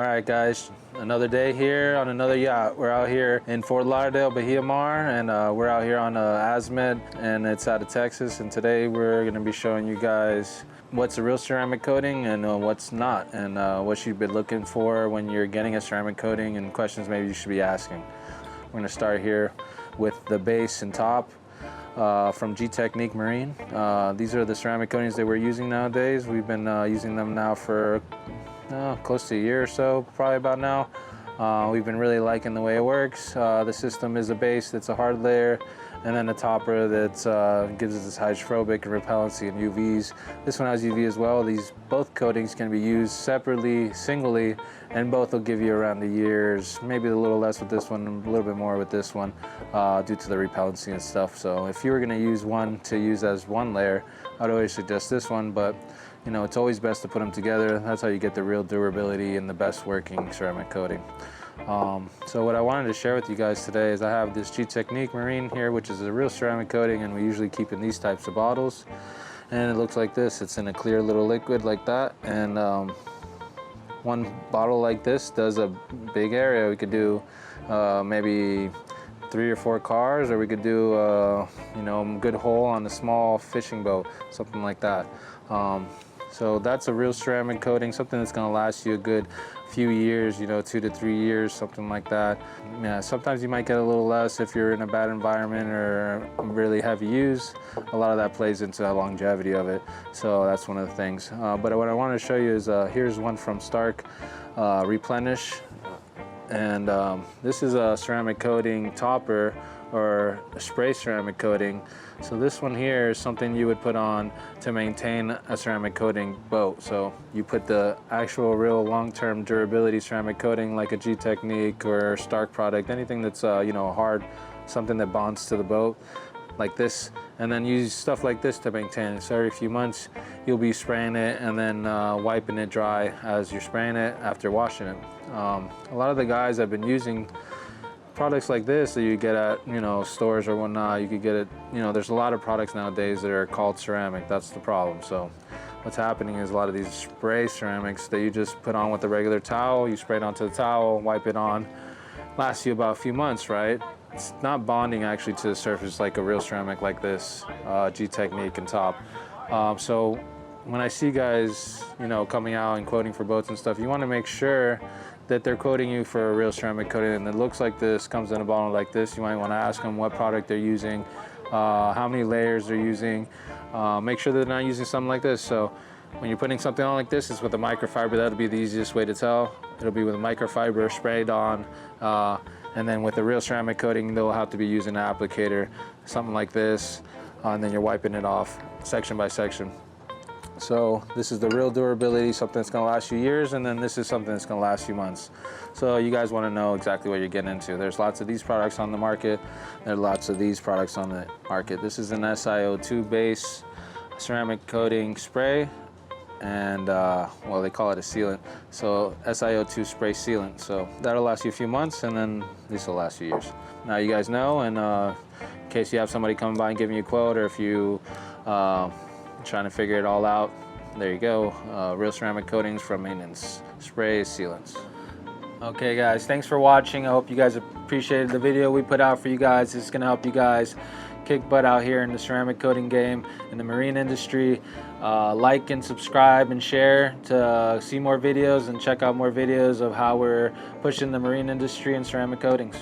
Alright guys, another day here on another yacht. We're out here in Fort Lauderdale, Bahia Mar, and we're out here on Azimuth, and it's out of Texas. And today we're going to be showing you guys what's a real ceramic coating and what's not, and what you've been looking for when you're getting a ceramic coating, and questions maybe you should be asking. We're going to start here with the base and top from G-Technique Marine. These are the ceramic coatings that we're using nowadays. We've been using them now for close to a year or so, probably about now. We've been really liking the way it works. The system is a base that's a hard layer, and then a topper that gives us this hydrophobic and repellency and UVs. This one has UV as well. These both coatings can be used separately, singly, and both will give you around a year's, maybe a little less with this one, a little bit more with this one, due to the repellency and stuff. So if you were gonna use one to use as one layer, I'd always suggest this one, but you know, it's always best to put them together. That's how you get the real durability and the best working ceramic coating. So what I wanted to share with you guys today is I have this G-Technique Marine here, which is a real ceramic coating, and we usually keep in these types of bottles. And it looks like this. It's in a clear little liquid like that. And one bottle like this does a big area. We could do maybe 3 or 4 cars, or we could do you know, a good hole on a small fishing boat, something like that. So that's a real ceramic coating, something that's going to last you a good few years, you know, 2 to 3 years, something like that. Yeah, sometimes you might get a little less if you're in a bad environment or really heavy use. A lot of that plays into the longevity of it, so that's one of the things. But what I want to show you is here's one from Stark, Replenish, and this is a ceramic coating topper, or a spray ceramic coating. So this one here is something you would put on to maintain a ceramic coating boat. So you put the actual real long-term durability ceramic coating like a G-Technique or Stark product, anything that's you know, hard, something that bonds to the boat like this, and then use stuff like this to maintain it. So every few months you'll be spraying it and then wiping it dry as you're spraying it after washing it. A lot of the guys have been using products like this that you get at, you know, stores or whatnot. You could get it, you know, there's a lot of products nowadays that are called ceramic. That's the problem. So what's happening is a lot of these spray ceramics that you just put on with a regular towel, you spray it onto the towel, wipe it on, lasts you about a few months, right? It's not bonding actually to the surface like a real ceramic like this, G-Technique and top. So when I see guys, you know, coming out and quoting for boats and stuff, you want to make sure that they're quoting you for a real ceramic coating, and it looks like this, comes in a bottle like this. You might want to ask them what product they're using, how many layers they're using. Make sure they're not using something like this. So when you're putting something on like this, it's with a microfiber. That'll be the easiest way to tell. It'll be with a microfiber sprayed on, and then with a real ceramic coating, they'll have to be using an applicator, something like this, and then you're wiping it off section by section. So this is the real durability, something that's going to last you years, and then this is something that's going to last you months. So you guys want to know exactly what you're getting into. There's lots of these products on the market. There are lots of these products on the market. This is an SiO2 base ceramic coating spray, and well, they call it a sealant. So SiO2 spray sealant. So that'll last you a few months, and then this will last you years. Now you guys know, and in case you have somebody coming by and giving you a quote, or if you trying to figure it all out, there you go. Real ceramic coatings from Maintenance, sprays, sealants. Okay guys, thanks for watching. I hope you guys appreciated the video we put out for you guys. It's gonna help you guys kick butt out here in the ceramic coating game, in the marine industry. Like and subscribe and share to see more videos, and check out more videos of how we're pushing the marine industry and ceramic coatings.